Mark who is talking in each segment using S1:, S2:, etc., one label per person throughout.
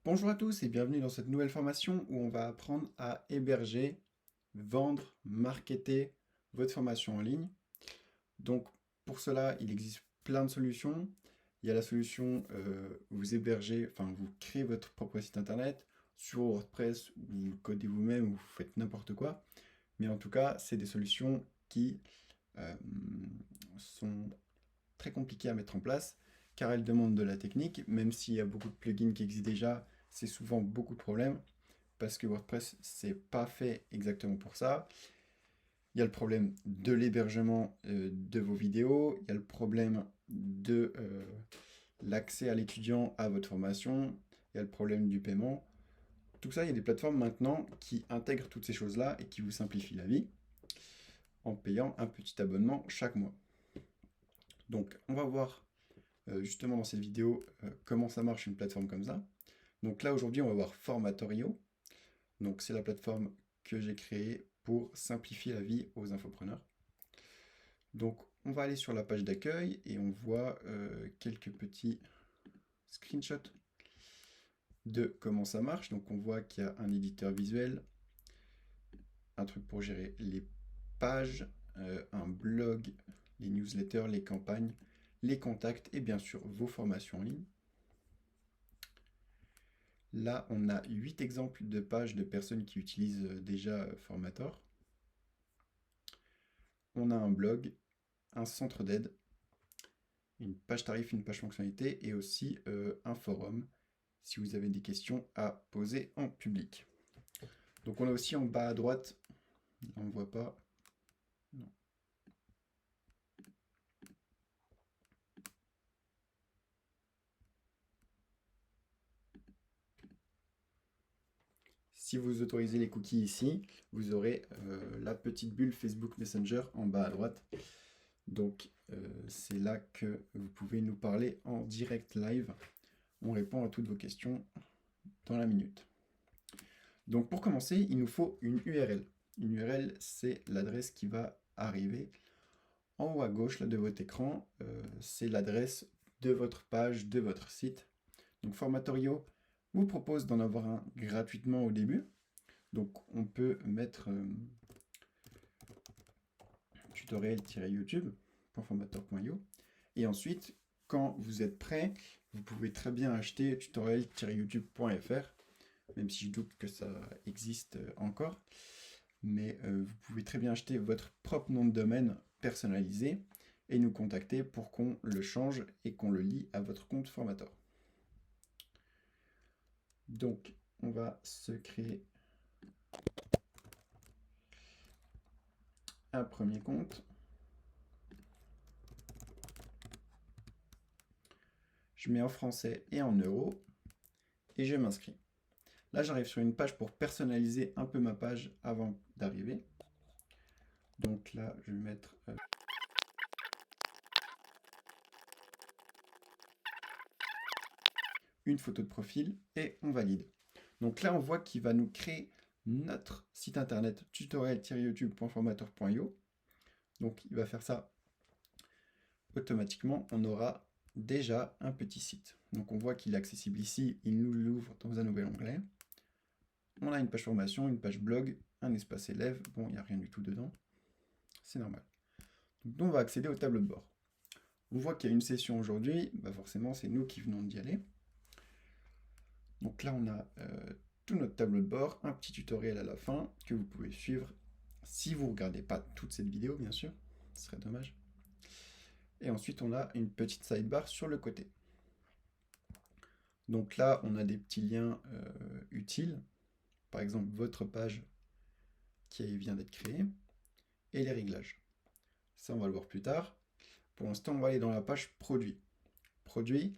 S1: Bonjour à tous et bienvenue dans cette nouvelle formation où on va apprendre à héberger, vendre, marketer votre formation en ligne. Donc pour cela, il existe plein de solutions. Il y a la solution vous hébergez, enfin vous créez votre propre site internet sur WordPress, ou vous le codez vous-même ou vous faites n'importe quoi. Mais en tout cas, c'est des solutions qui euh, sont très compliquées à mettre en place car elles demandent de la technique, même s'il y a beaucoup de plugins qui existent déjà, c'est souvent beaucoup de problèmes parce que WordPress, c'est pas fait exactement pour ça. Il y a le problème de l'hébergement de vos vidéos, il y a le problème de l'accès à l'étudiant à votre formation, il y a le problème du paiement. Tout ça, il y a des plateformes maintenant qui intègrent toutes ces choses-là et qui vous simplifient la vie en payant un petit abonnement chaque mois. Donc, on va voir justement dans cette vidéo comment ça marche une plateforme comme ça. Donc là, aujourd'hui, on va voir Formatorio. Donc c'est la plateforme que j'ai créée pour simplifier la vie aux infopreneurs. Donc on va aller sur la page d'accueil et on voit quelques petits screenshots de comment ça marche. Donc on voit qu'il y a un éditeur visuel, un truc pour gérer les pages, un blog, les newsletters, les campagnes, les contacts et bien sûr vos formations en ligne. Là, on a 8 exemples de pages de personnes qui utilisent déjà Formator. On a un blog, un centre d'aide, une page tarif, une page fonctionnalité et aussi un forum si vous avez des questions à poser en public. Donc on a aussi en bas à droite, on ne voit pas, non. Si vous autorisez les cookies ici, vous aurez la petite bulle Facebook Messenger en bas à droite. Donc c'est là que vous pouvez nous parler en direct live. On répond à toutes vos questions dans la minute. Donc pour commencer, il nous faut une URL. Une URL, c'est l'adresse qui va arriver en haut à gauche là, de votre écran. C'est l'adresse de votre page, de votre site. Donc Formatorio vous propose d'en avoir un gratuitement au début. Donc on peut mettre tutoriel-youtube.formator.io et ensuite, quand vous êtes prêt, vous pouvez très bien acheter tutoriel-youtube.fr, même si je doute que ça existe encore. Mais vous pouvez très bien acheter votre propre nom de domaine personnalisé et nous contacter pour qu'on le change et qu'on le lie à votre compte Formator. Donc, on va se créer un premier compte. Je mets en français et en euros et je m'inscris. Là, j'arrive sur une page pour personnaliser un peu ma page avant d'arriver. Donc là, je vais mettre une photo de profil et on valide. Donc là, on voit qu'il va nous créer notre site internet tutoriel-youtube.formator.io. Donc il va faire ça automatiquement. On aura déjà un petit site. Donc on voit qu'il est accessible ici. Il nous l'ouvre dans un nouvel onglet. On a une page formation, une page blog, un espace élève. Bon, il n'y a rien du tout dedans. C'est normal. Donc on va accéder au tableau de bord. On voit qu'il y a une session aujourd'hui. Bah forcément, c'est nous qui venons d'y aller. Donc là, on a tout notre tableau de bord, un petit tutoriel à la fin que vous pouvez suivre si vous ne regardez pas toute cette vidéo, bien sûr, ce serait dommage. Et ensuite, on a une petite sidebar sur le côté. Donc là, on a des petits liens utiles, par exemple votre page qui vient d'être créée, et les réglages. Ça, on va le voir plus tard. Pour l'instant, on va aller dans la page produit. Produit,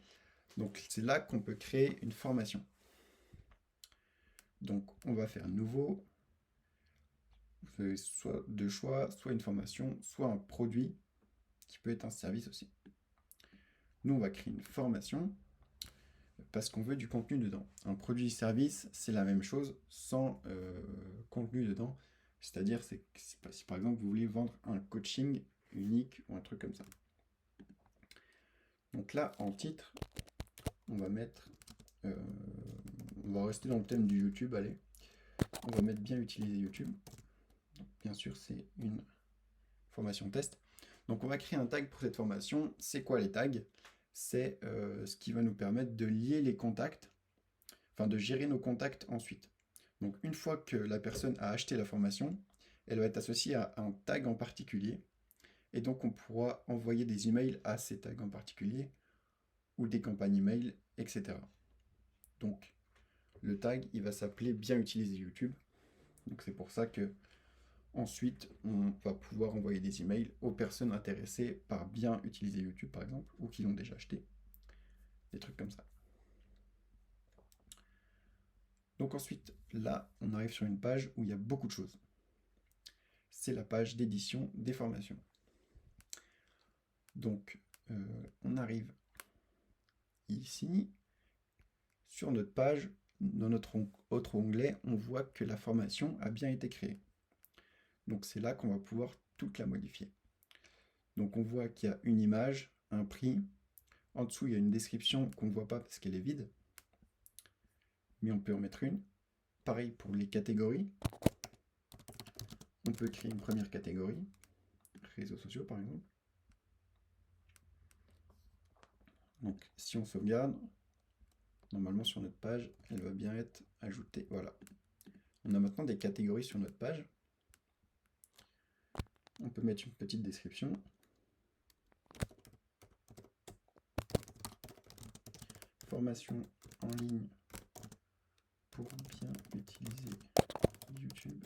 S1: donc c'est là qu'on peut créer une formation. Donc on va faire nouveau. Vous avez soit deux choix, soit une formation, soit un produit qui peut être un service aussi. Nous, on va créer une formation parce qu'on veut du contenu dedans. Un produit-service, c'est la même chose sans contenu dedans. C'est-à-dire, si par exemple vous voulez vendre un coaching unique ou un truc comme ça. Donc là, en titre, on va mettre va rester dans le thème du YouTube, allez. On va mettre bien utiliser YouTube. Donc, bien sûr, c'est une formation test. Donc on va créer un tag pour cette formation. C'est quoi les tags? C'est ce qui va nous permettre de lier les contacts, enfin de gérer nos contacts ensuite. Donc une fois que la personne a acheté la formation, elle va être associée à un tag en particulier. Et donc on pourra envoyer des emails à ces tags en particulier, ou des campagnes email, etc. Donc le tag, il va s'appeler bien utiliser YouTube. Donc c'est pour ça que ensuite on va pouvoir envoyer des emails aux personnes intéressées par bien utiliser YouTube par exemple, ou qui l'ont déjà acheté. Des trucs comme ça. Donc ensuite, là, on arrive sur une page où il y a beaucoup de choses. C'est la page d'édition des formations. Donc, on arrive ici. Sur notre page, dans notre autre onglet, on voit que la formation a bien été créée. Donc c'est là qu'on va pouvoir toute la modifier. Donc on voit qu'il y a une image, un prix. En dessous, il y a une description qu'on ne voit pas parce qu'elle est vide. Mais on peut en mettre une. Pareil pour les catégories. On peut créer une première catégorie. Réseaux sociaux par exemple. Donc si on sauvegarde, normalement sur notre page, elle va bien être ajoutée. Voilà. On a maintenant des catégories sur notre page. On peut mettre une petite description. Formation en ligne pour bien utiliser YouTube.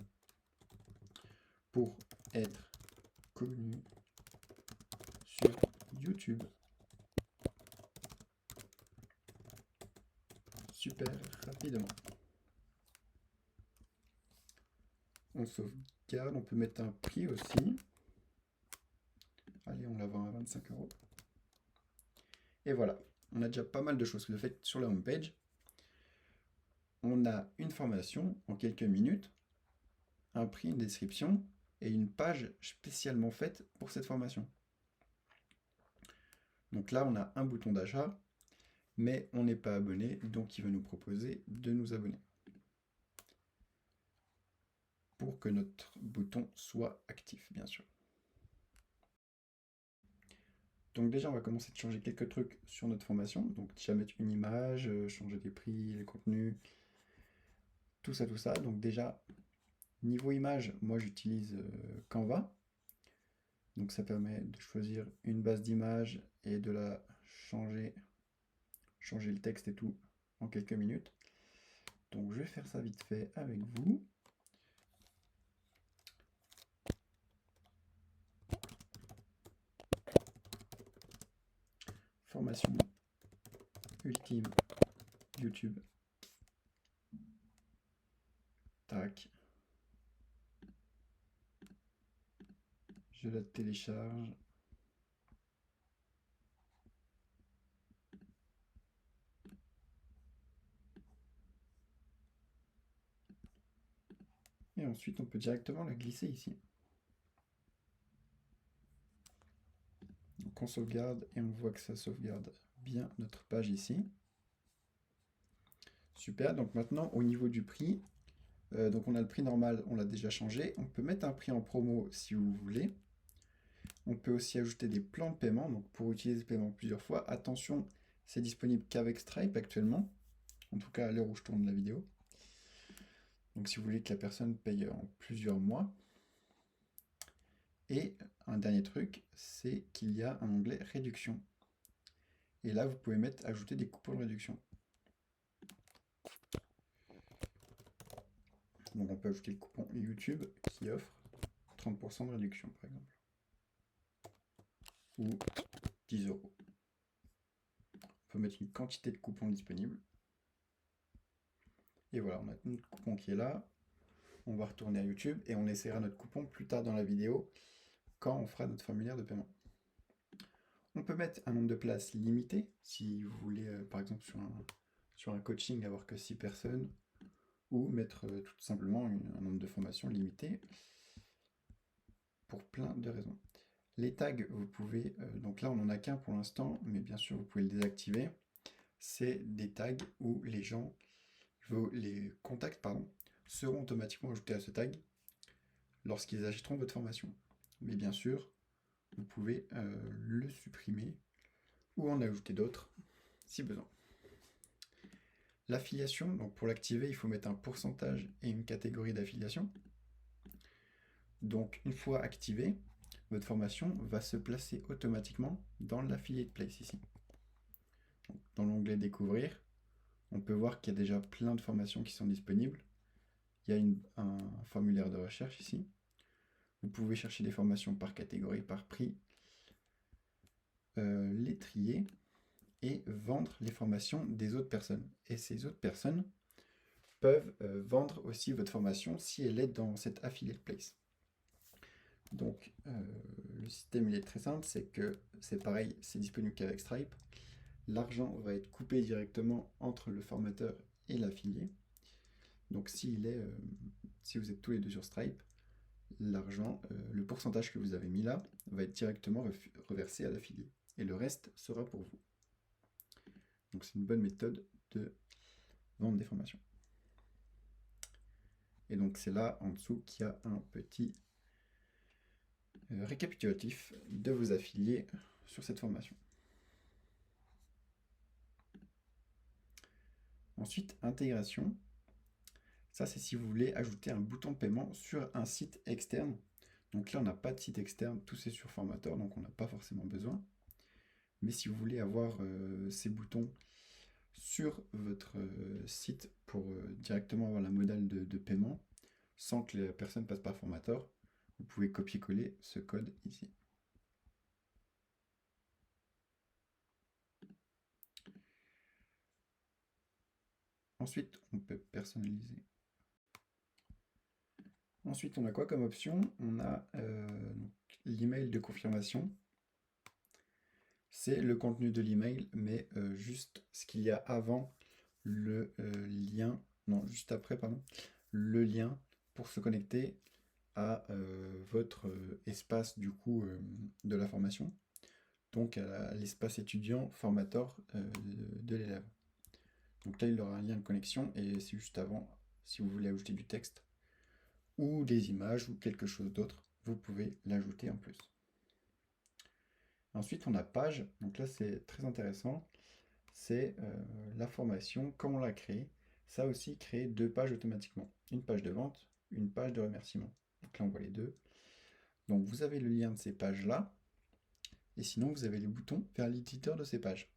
S1: Pour être connu sur YouTube. Super rapidement. On sauvegarde, on peut mettre un prix aussi. Allez, on la vend à 25 €. Et voilà, on a déjà pas mal de choses que vous faites sur la homepage. On a une formation en quelques minutes, un prix, une description et une page spécialement faite pour cette formation. Donc là, on a un bouton d'achat, mais on n'est pas abonné, donc il va nous proposer de nous abonner pour que notre bouton soit actif, bien sûr. Donc déjà, on va commencer de changer quelques trucs sur notre formation. Donc déjà mettre une image, changer les prix, les contenus, tout ça, tout ça. Donc déjà, niveau image, moi j'utilise Canva. Donc ça permet de choisir une base d'image et de la changer le texte et tout en quelques minutes. Donc je vais faire ça vite fait avec vous. Formation ultime YouTube. Tac. Je la télécharge. Et ensuite, on peut directement la glisser ici. Donc on sauvegarde et on voit que ça sauvegarde bien notre page ici. Super, donc maintenant au niveau du prix, donc on a le prix normal, on l'a déjà changé. On peut mettre un prix en promo si vous voulez. On peut aussi ajouter des plans de paiement, donc pour utiliser le paiement plusieurs fois. Attention, c'est disponible qu'avec Stripe actuellement, en tout cas à l'heure où je tourne la vidéo. Donc si vous voulez que la personne paye en plusieurs mois. Et un dernier truc, c'est qu'il y a un onglet réduction. Et là, vous pouvez ajouter des coupons de réduction. Donc on peut ajouter le coupon YouTube qui offre 30% de réduction par exemple. Ou 10 €. On peut mettre une quantité de coupons disponibles. Et voilà, on a notre coupon qui est là. On va retourner à YouTube et on essaiera notre coupon plus tard dans la vidéo quand on fera notre formulaire de paiement. On peut mettre un nombre de places limité si vous voulez, par exemple sur un coaching, avoir que 6 personnes, ou mettre tout simplement un nombre de formations limité pour plein de raisons. Les tags, vous pouvez, donc là on n'en a qu'un pour l'instant, mais bien sûr vous pouvez le désactiver. C'est des tags où les gens les contacts seront automatiquement ajoutés à ce tag lorsqu'ils achèteront votre formation. Mais bien sûr, vous pouvez le supprimer ou en ajouter d'autres si besoin. L'affiliation, donc pour l'activer, il faut mettre un pourcentage et une catégorie d'affiliation. Donc une fois activé, votre formation va se placer automatiquement dans l'affiliate place ici. Donc, dans l'onglet découvrir, on peut voir qu'il y a déjà plein de formations qui sont disponibles. Il y a un formulaire de recherche ici. Vous pouvez chercher des formations par catégorie, par prix, les trier et vendre les formations des autres personnes. Et ces autres personnes peuvent vendre aussi votre formation si elle est dans cette affiliate place. Donc le système il est très simple, c'est que c'est pareil, c'est disponible qu'avec Stripe. L'argent va être coupé directement entre le formateur et l'affilié. Donc si vous êtes tous les deux sur Stripe, l'argent, le pourcentage que vous avez mis là, va être directement reversé à l'affilié. Et le reste sera pour vous. Donc c'est une bonne méthode de vendre des formations. Et donc c'est là en dessous qu'il y a un petit récapitulatif de vos affiliés sur cette formation. Ensuite, intégration. Ça, c'est si vous voulez ajouter un bouton de paiement sur un site externe. Donc là, on n'a pas de site externe, tout c'est sur Formator, donc on n'a pas forcément besoin. Mais si vous voulez avoir ces boutons sur votre site pour directement avoir la modale de paiement, sans que la personne passe par Formator, vous pouvez copier-coller ce code ici. Ensuite, on peut personnaliser. Ensuite, on a quoi comme option? On a l'email de confirmation. C'est le contenu de l'email, mais juste ce qu'il y a avant le lien, non, juste après, pardon, le lien pour se connecter à votre espace du coup de la formation, donc à l'espace étudiant formateur de l'élève. Donc là, il aura un lien de connexion et c'est juste avant, si vous voulez ajouter du texte ou des images ou quelque chose d'autre, vous pouvez l'ajouter en plus. Ensuite, on a page. Donc là, c'est très intéressant. C'est la formation, comme on l'a créée. Ça aussi, créer deux pages automatiquement. Une page de vente, une page de remerciement. Donc là, on voit les deux. Donc vous avez le lien de ces pages-là. Et sinon, vous avez les boutons vers l'éditeur de ces pages.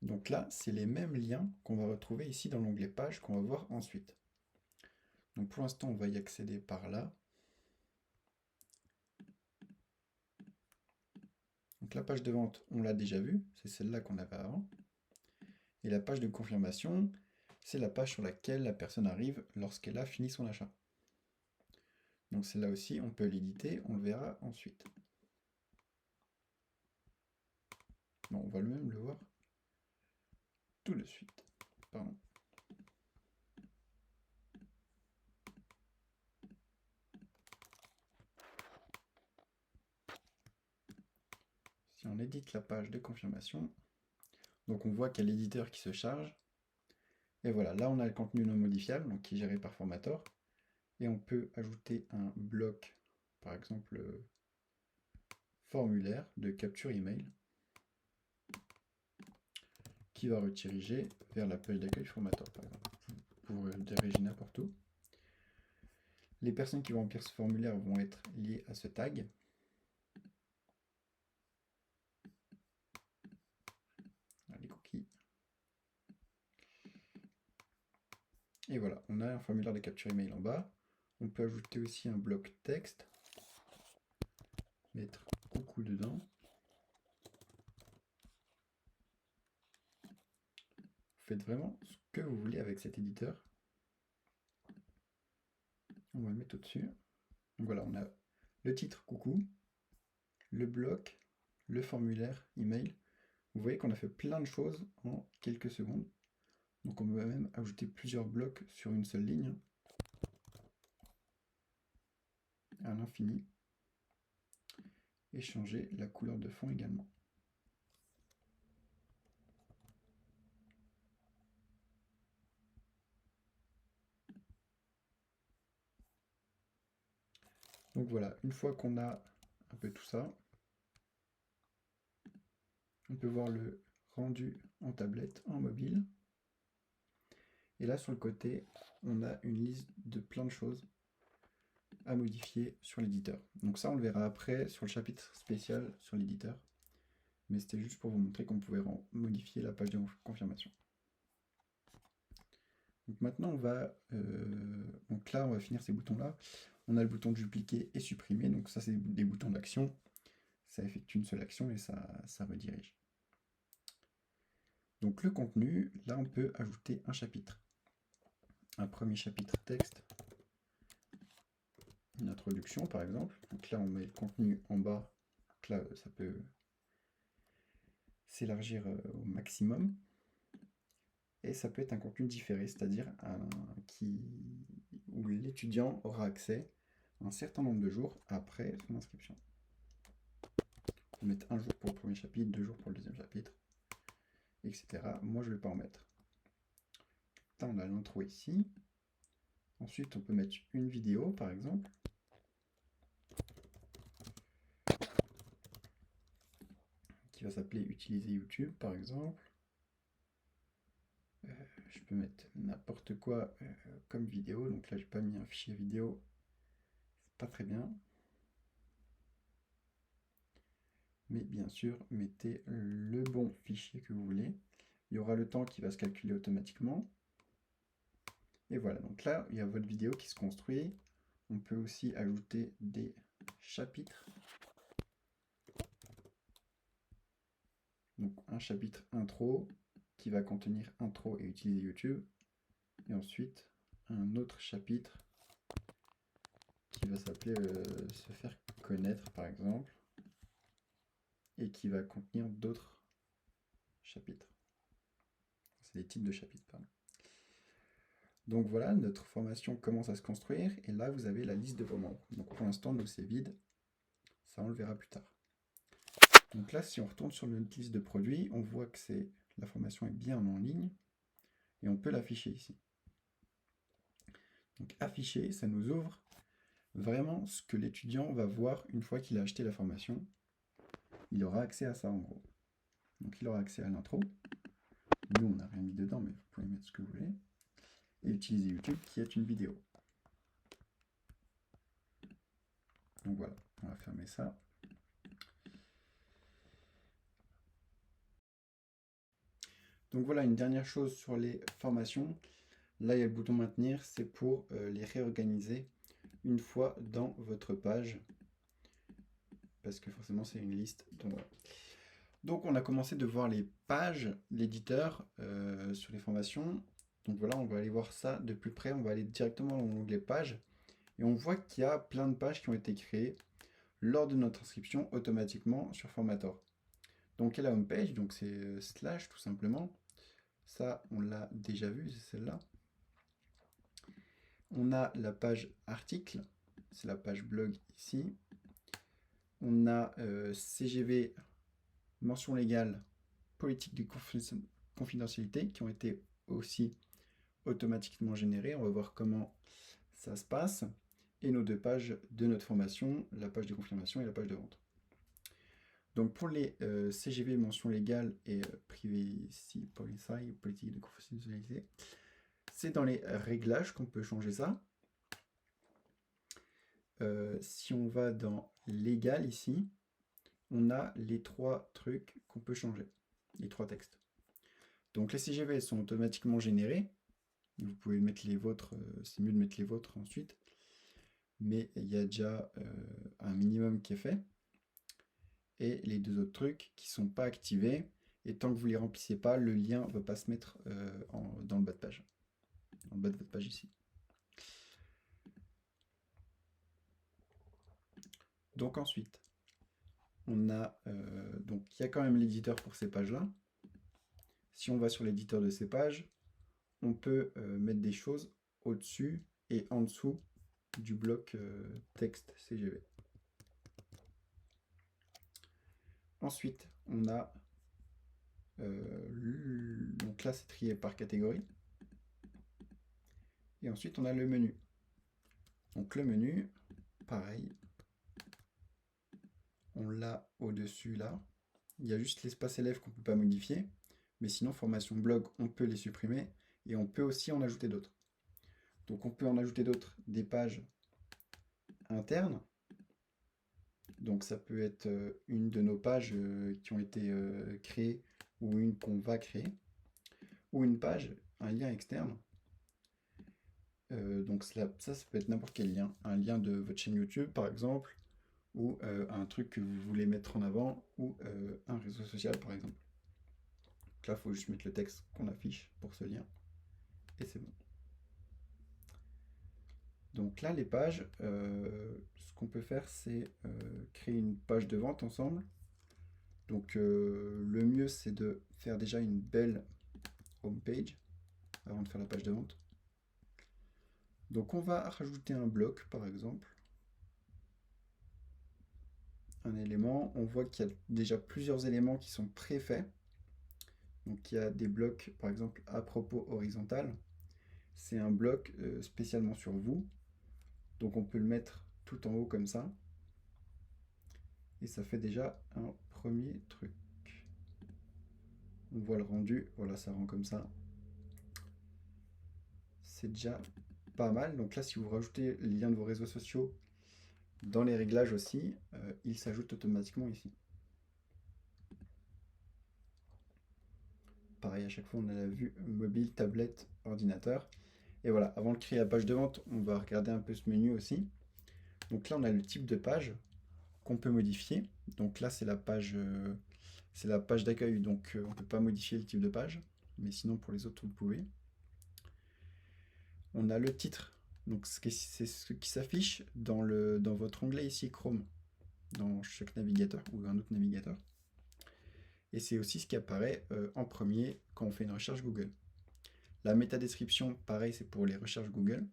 S1: Donc là, c'est les mêmes liens qu'on va retrouver ici dans l'onglet page qu'on va voir ensuite. Donc pour l'instant, on va y accéder par là. Donc la page de vente, on l'a déjà vue, c'est celle-là qu'on avait avant. Et la page de confirmation, c'est la page sur laquelle la personne arrive lorsqu'elle a fini son achat. Donc celle-là aussi, on peut l'éditer, on le verra ensuite. Bon, on va même le voir tout de suite. Pardon. Si on édite la page de confirmation, donc on voit qu'il y a l'éditeur qui se charge. Et voilà, là on a le contenu non modifiable, donc qui est géré par Formator. Et on peut ajouter un bloc, par exemple formulaire de capture email, qui va rediriger vers la page d'accueil Formator, par exemple, pour diriger n'importe où. Les personnes qui vont remplir ce formulaire vont être liées à ce tag. Les cookies. Et voilà, on a un formulaire de capture email en bas. On peut ajouter aussi un bloc texte, mettre coucou dedans. Vous faites vraiment ce que vous voulez avec cet éditeur. On va le mettre au-dessus. Donc voilà, on a le titre coucou, le bloc, le formulaire email. Vous voyez qu'on a fait plein de choses en quelques secondes. Donc on peut même ajouter plusieurs blocs sur une seule ligne. À l'infini. Et changer la couleur de fond également. Donc voilà, une fois qu'on a un peu tout ça, on peut voir le rendu en tablette, en mobile. Et là, sur le côté, on a une liste de plein de choses à modifier sur l'éditeur. Donc ça, on le verra après sur le chapitre spécial sur l'éditeur. Mais c'était juste pour vous montrer qu'on pouvait modifier la page de confirmation. Donc maintenant, on va... donc là, on va finir ces boutons-là. On a le bouton dupliquer et supprimer. Donc ça, c'est des boutons d'action. Ça effectue une seule action et ça redirige. Donc le contenu, là, on peut ajouter un chapitre. Un premier chapitre texte. Une introduction, par exemple. Donc là, on met le contenu en bas. Donc là, ça peut s'élargir au maximum. Et ça peut être un contenu différé, c'est-à-dire où l'étudiant aura accès un certain nombre de jours après son inscription. On va mettre un jour pour le premier chapitre, 2 jours pour le deuxième chapitre, etc. Moi, je ne vais pas en mettre. Là, on a l'intro ici. Ensuite, on peut mettre une vidéo, par exemple. Qui va s'appeler « Utiliser YouTube », par exemple. Je peux mettre n'importe quoi comme vidéo. Donc là, j'ai pas mis un fichier vidéo. C'est pas très bien. Mais bien sûr, mettez le bon fichier que vous voulez. Il y aura le temps qui va se calculer automatiquement. Et voilà, donc là, il y a votre vidéo qui se construit. On peut aussi ajouter des chapitres. Donc un chapitre intro qui va contenir intro et utiliser YouTube. Et ensuite, un autre chapitre qui va s'appeler se faire connaître, par exemple. Et qui va contenir d'autres chapitres. C'est des titres de chapitres, pardon. Donc voilà, notre formation commence à se construire, et là vous avez la liste de vos membres. Donc pour l'instant, nous c'est vide, ça on le verra plus tard. Donc là, si on retourne sur notre liste de produits, on voit que la formation est bien en ligne, et on peut l'afficher ici. Donc afficher, ça nous ouvre vraiment ce que l'étudiant va voir une fois qu'il a acheté la formation. Il aura accès à ça en gros. Donc il aura accès à l'intro. Nous on n'a rien mis dedans, mais vous pouvez mettre ce que vous voulez. Et utiliser YouTube qui est une vidéo. Donc voilà, on va fermer ça. Donc voilà, une dernière chose sur les formations. Là, il y a le bouton maintenir, c'est pour les réorganiser une fois dans votre page. Parce que forcément, c'est une liste. Donc, voilà. Donc on a commencé de voir les pages, l'éditeur sur les formations. Donc voilà, on va aller voir ça de plus près. On va aller directement dans l'onglet pages. Et on voit qu'il y a plein de pages qui ont été créées lors de notre inscription automatiquement sur Formator. Donc il y a la home page, donc c'est slash tout simplement. Ça, on l'a déjà vu, c'est celle-là. On a la page article, c'est la page blog ici. On a CGV, mention légale, politique de confidentialité, qui ont été aussi automatiquement générées. On va voir comment ça se passe. Et nos deux pages de notre formation, la page de confirmation et la page de vente. Donc pour les CGV, mention légale et privacy policy, politique de confidentialité, c'est dans les réglages qu'on peut changer ça. Si on va dans légal ici, on a les 3 trucs qu'on peut changer, les 3 textes. Donc les CGV sont automatiquement générés. Vous pouvez mettre les vôtres, c'est mieux de mettre les vôtres ensuite. Mais il y a déjà un minimum qui est fait. Et les 2 autres trucs qui ne sont pas activés. Et tant que vous ne les remplissez pas, le lien ne va pas se mettre dans le bas de page. Dans le bas de votre page ici. Donc ensuite, on a donc il y a quand même l'éditeur pour ces pages-là. Si on va sur l'éditeur de ces pages, on peut mettre des choses au-dessus et en dessous du bloc texte CGV. Ensuite, on a donc là c'est trié par catégorie. Et ensuite on a le menu. Donc le menu, pareil, on l'a au-dessus là. Il y a juste l'espace élève qu'on ne peut pas modifier. Mais sinon, formation blog, on peut les supprimer. Et on peut aussi en ajouter d'autres. Donc on peut en ajouter d'autres, des pages internes. Donc ça peut être une de nos pages qui ont été créées ou une qu'on va créer. Ou une page, un lien externe. Donc ça peut être n'importe quel lien. Un lien de votre chaîne YouTube par exemple, ou un truc que vous voulez mettre en avant, ou un réseau social par exemple. Donc là, il faut juste mettre le texte qu'on affiche pour ce lien. Et c'est bon. Donc là, les pages, ce qu'on peut faire, c'est créer une page de vente ensemble. Donc le mieux, c'est de faire déjà une belle home page avant de faire la page de vente. Donc on va rajouter un bloc, par exemple. Un élément. On voit qu'il y a déjà plusieurs éléments qui sont préfaits. Donc il y a des blocs, par exemple, à propos horizontal. C'est un bloc spécialement sur vous. Donc on peut le mettre tout en haut comme ça. Et ça fait déjà un premier truc. On voit le rendu, voilà, ça rend comme ça. C'est déjà pas mal. Donc là, si vous rajoutez le lien de vos réseaux sociaux dans les réglages aussi, il s'ajoute automatiquement ici. Pareil, à chaque fois, on a la vue mobile, tablette, ordinateur. Et voilà, avant de créer la page de vente, on va regarder un peu ce menu aussi. Donc là, on a le type de page qu'on peut modifier. Donc là, c'est la page d'accueil, donc on ne peut pas modifier le type de page. Mais sinon, pour les autres, vous pouvez. On a le titre. Donc c'est ce qui s'affiche dans votre onglet ici Chrome, dans chaque navigateur ou un autre navigateur. Et c'est aussi ce qui apparaît en premier quand on fait une recherche Google. La métadescription, pareil, c'est pour les recherches Google.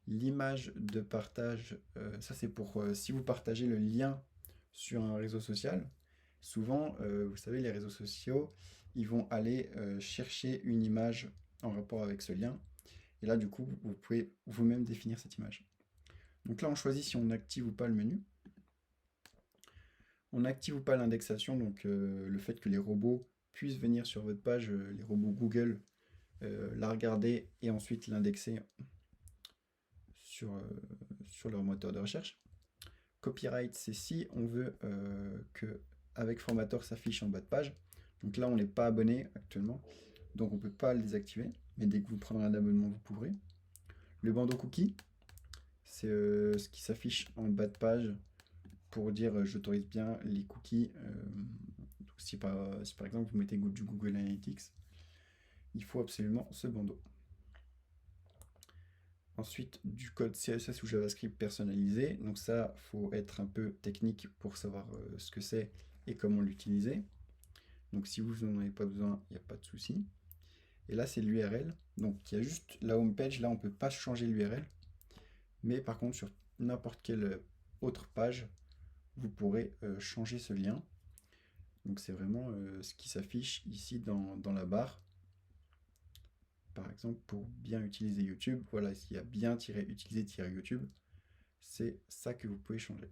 S1: L'image de partage, ça c'est pour si vous partagez le lien sur un réseau social. Souvent, vous savez, les réseaux sociaux, ils vont aller chercher une image en rapport avec ce lien. Et là, du coup, vous pouvez vous-même définir cette image. Donc là, on choisit si on active ou pas le menu. On active ou pas l'indexation, donc le fait que les robots puissent venir sur votre page, les robots Google, la regarder et ensuite l'indexer sur leur moteur de recherche. Copyright, c'est si on veut que avec Formator s'affiche en bas de page. Donc là, on n'est pas abonné actuellement, donc on ne peut pas le désactiver, mais dès que vous prendrez un abonnement, vous pourrez. Le bandeau cookie, c'est ce qui s'affiche en bas de page pour dire j'autorise bien les cookies. Si par exemple vous mettez du Google Analytics, il faut absolument ce bandeau. Ensuite, du code CSS ou JavaScript personnalisé. Donc ça, faut être un peu technique pour savoir ce que c'est et comment l'utiliser. Donc si vous n'en avez pas besoin, il n'y a pas de souci. Et là, c'est l'URL. Donc il y a juste la home page. Là, on ne peut pas changer l'URL. Mais par contre, sur n'importe quelle autre page, vous pourrez changer ce lien. Donc c'est vraiment ce qui s'affiche ici dans la barre. Par exemple, pour bien utiliser YouTube, voilà, s'il y a bien-utiliser-YouTube, c'est ça que vous pouvez changer.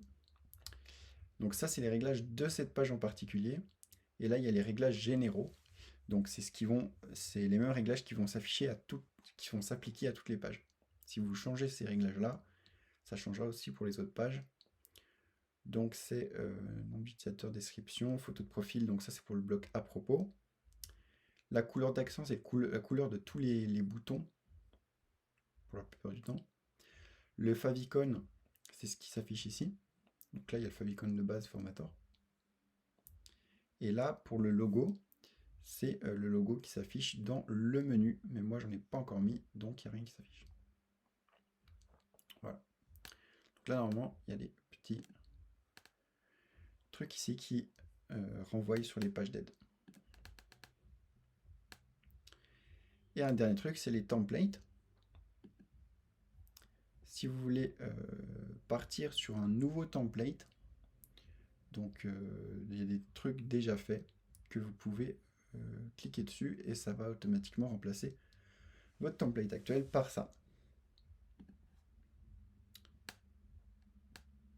S1: Donc ça, c'est les réglages de cette page en particulier. Et là, il y a les réglages généraux. Donc c'est les mêmes réglages qui vont s'afficher qui vont s'appliquer à toutes les pages. Si vous changez ces réglages-là, ça changera aussi pour les autres pages. Donc c'est nom d'utilisateur, description, photo de profil, donc ça c'est pour le bloc à propos. La couleur d'accent, c'est la couleur de tous les boutons, pour la plupart du temps. Le favicon, c'est ce qui s'affiche ici. Donc là, il y a le favicon de base Formator. Et là, pour le logo, c'est le logo qui s'affiche dans le menu. Mais moi, j'en ai pas encore mis, donc il n'y a rien qui s'affiche. Voilà. Donc là, normalement, il y a des petits trucs ici qui renvoient sur les pages d'aide. Et un dernier truc, c'est les templates. Si vous voulez partir sur un nouveau template, donc il y a des trucs déjà faits que vous pouvez cliquer dessus et ça va automatiquement remplacer votre template actuel par ça.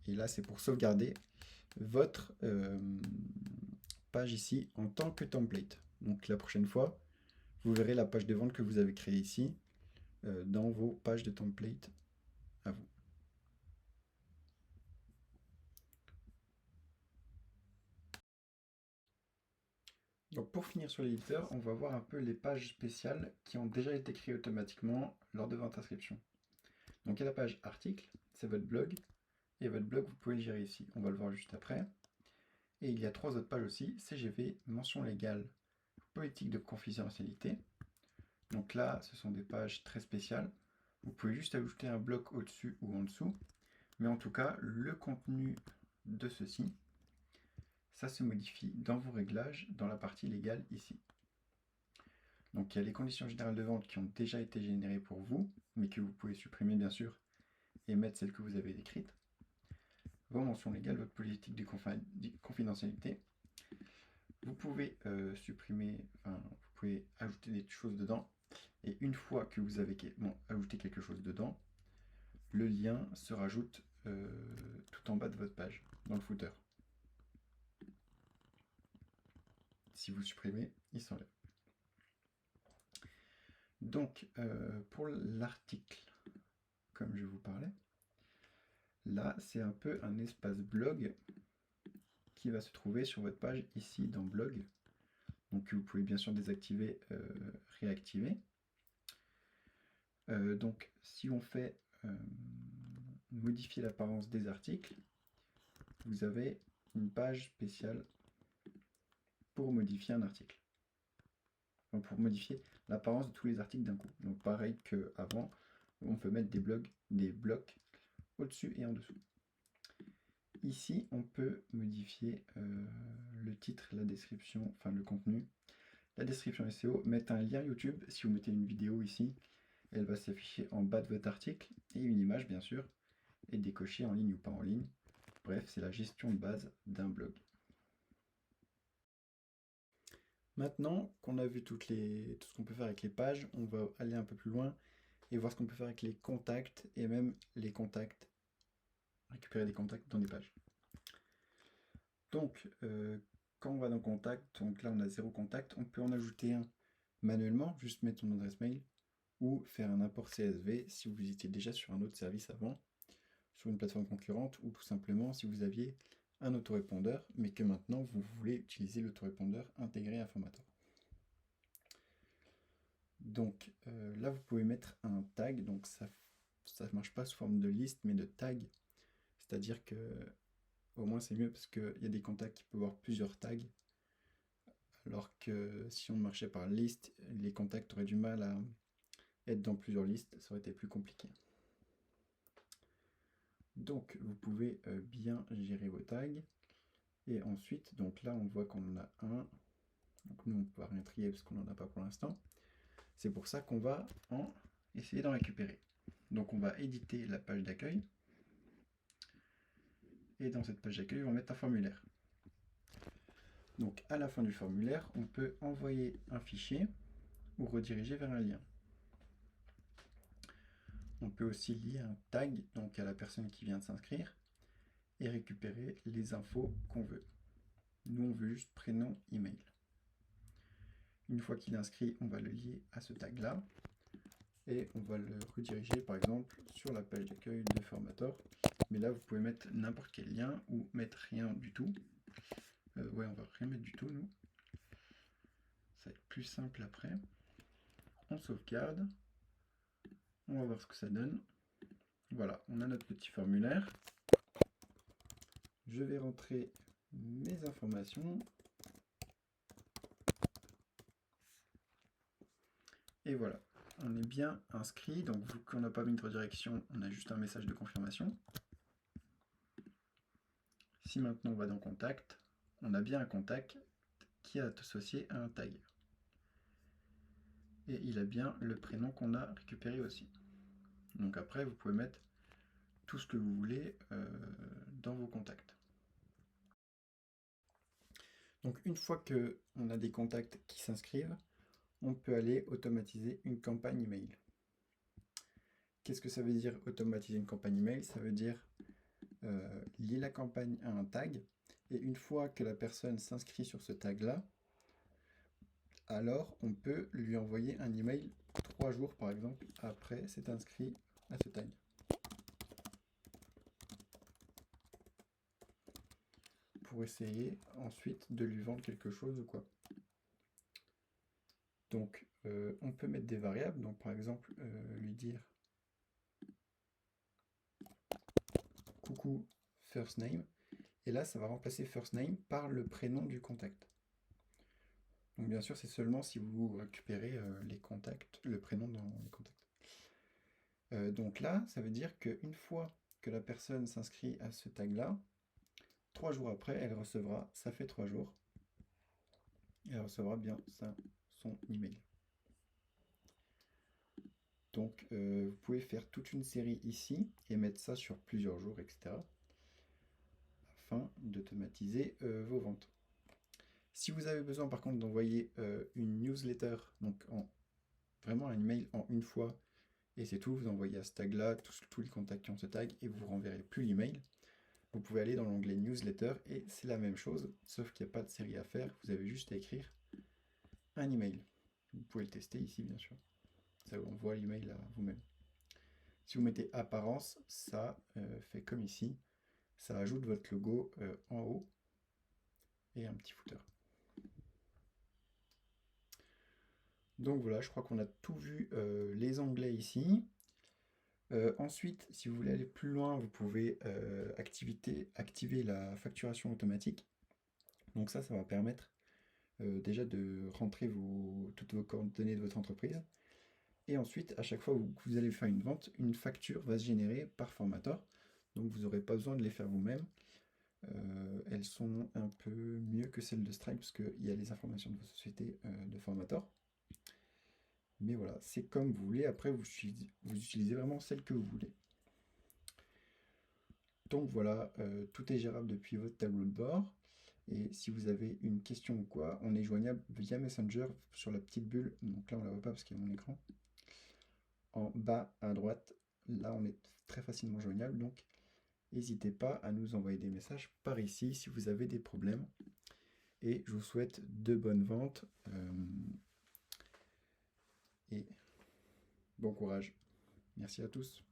S1: Et là, c'est pour sauvegarder votre page ici en tant que template. Donc la prochaine fois, vous verrez la page de vente que vous avez créée ici dans vos pages de template à vous. Donc pour finir sur l'éditeur, on va voir un peu les pages spéciales qui ont déjà été créées automatiquement lors de votre inscription. Donc il y a la page article, c'est votre blog, et votre blog vous pouvez le gérer ici, on va le voir juste après. Et il y a 3 autres pages aussi, CGV, mention légale, politique de confidentialité. Donc là, ce sont des pages très spéciales. Vous pouvez juste ajouter un bloc au-dessus ou en dessous. Mais en tout cas, le contenu de ceci, ça se modifie dans vos réglages, dans la partie légale ici. Donc il y a les conditions générales de vente qui ont déjà été générées pour vous, mais que vous pouvez supprimer bien sûr, et mettre celles que vous avez écrites. Vos mentions légales, votre politique de confidentialité. Vous pouvez supprimer, vous pouvez ajouter des choses dedans. Et une fois que vous avez ajouté quelque chose dedans, le lien se rajoute tout en bas de votre page, dans le footer. Si vous supprimez, il s'enlève. Donc, pour l'article, comme je vous parlais, là, c'est un peu un espace blog qui va se trouver sur votre page ici dans blog. Donc, vous pouvez bien sûr désactiver, réactiver. Donc, si on fait modifier l'apparence des articles, vous avez une page spéciale pour modifier un article. Donc, pour modifier l'apparence de tous les articles d'un coup. Donc pareil qu'avant, on peut mettre des blocs au-dessus et en dessous. Ici, on peut modifier le titre, la description, enfin le contenu, la description SEO, mettre un lien YouTube. Si vous mettez une vidéo ici, elle va s'afficher en bas de votre article, et une image bien sûr, et décocher en ligne ou pas en ligne. Bref, c'est la gestion de base d'un blog. Maintenant qu'on a vu tout ce qu'on peut faire avec les pages, on va aller un peu plus loin et voir ce qu'on peut faire avec les contacts et même les contacts, récupérer des contacts dans des pages. Donc, quand on va dans contact, donc là on a 0 contact, on peut en ajouter un manuellement, juste mettre son adresse mail ou faire un import CSV si vous étiez déjà sur un autre service avant, sur une plateforme concurrente, ou tout simplement si vous aviez un autorépondeur, mais que maintenant vous voulez utiliser l'autorépondeur intégré à Informator. Donc là vous pouvez mettre un tag, donc ça ne marche pas sous forme de liste mais de tag, c'est-à-dire que au moins c'est mieux parce qu'il y a des contacts qui peuvent avoir plusieurs tags, alors que si on marchait par liste, les contacts auraient du mal à être dans plusieurs listes, ça aurait été plus compliqué. Donc vous pouvez bien gérer vos tags. Et ensuite, donc là on voit qu'on en a un. Donc nous on ne peut rien trier parce qu'on n'en a pas pour l'instant. C'est pour ça qu'on va essayer d'en récupérer. Donc on va éditer la page d'accueil. Et dans cette page d'accueil, on va mettre un formulaire. Donc à la fin du formulaire, on peut envoyer un fichier ou rediriger vers un lien. On peut aussi lier un tag donc à la personne qui vient de s'inscrire et récupérer les infos qu'on veut. Nous, on veut juste prénom, email. Une fois qu'il est inscrit, on va le lier à ce tag-là et on va le rediriger par exemple sur la page d'accueil de Formator. Mais là, vous pouvez mettre n'importe quel lien ou mettre rien du tout. Ouais, on va rien mettre du tout, nous. Ça va être plus simple après. On sauvegarde. On va voir ce que ça donne. Voilà, on a notre petit formulaire. Je vais rentrer mes informations. Et voilà, on est bien inscrit. Donc, vu qu'on n'a pas mis de redirection, on a juste un message de confirmation. Si maintenant on va dans Contact, on a bien un contact qui est associé à un tag. Et il a bien le prénom qu'on a récupéré aussi. Donc après, vous pouvez mettre tout ce que vous voulez dans vos contacts. Donc une fois qu'on a des contacts qui s'inscrivent, on peut aller automatiser une campagne email. Qu'est-ce que ça veut dire automatiser une campagne email? Ça veut dire lier la campagne à un tag, et une fois que la personne s'inscrit sur ce tag-là, alors on peut lui envoyer un email 3 jours par exemple après s'être inscrit à ce tag. Pour essayer ensuite de lui vendre quelque chose ou quoi. Donc on peut mettre des variables, donc par exemple lui dire coucou first name, et là ça va remplacer first name par le prénom du contact. Donc bien sûr c'est seulement si vous récupérez les contacts, le prénom dans les contacts. Donc là ça veut dire qu'une fois que la personne s'inscrit à ce tag là, 3 jours après elle recevra, ça fait 3 jours, elle recevra bien son email. Donc vous pouvez faire toute une série ici et mettre ça sur plusieurs jours, etc. afin d'automatiser vos ventes. Si vous avez besoin par contre d'envoyer une newsletter, donc vraiment un email en une fois, et c'est tout, vous envoyez à ce tag là tous les contacts qui ont ce tag et vous ne renverrez plus l'email, vous pouvez aller dans l'onglet newsletter et c'est la même chose, sauf qu'il n'y a pas de série à faire, vous avez juste à écrire un email. Vous pouvez le tester ici bien sûr, ça vous envoie l'email à vous-même. Si vous mettez apparence, ça fait comme ici, ça ajoute votre logo en haut et un petit footer. Donc voilà, je crois qu'on a tout vu les onglets ici. Ensuite, si vous voulez aller plus loin, vous pouvez activer la facturation automatique. Donc ça va permettre déjà de rentrer toutes vos coordonnées de votre entreprise. Et ensuite, à chaque fois que vous allez faire une vente, une facture va se générer par Formator. Donc vous n'aurez pas besoin de les faire vous-même. Elles sont un peu mieux que celles de Stripe parce qu'il y a les informations de vos sociétés de Formator. Mais voilà, c'est comme vous voulez. Après, vous utilisez vraiment celle que vous voulez. Donc voilà, tout est gérable depuis votre tableau de bord. Et si vous avez une question ou quoi, on est joignable via Messenger sur la petite bulle. Donc là, on ne la voit pas parce qu'il y a mon écran. En bas à droite, là, on est très facilement joignable. Donc, n'hésitez pas à nous envoyer des messages par ici si vous avez des problèmes. Et je vous souhaite de bonnes ventes et bon courage. Merci à tous.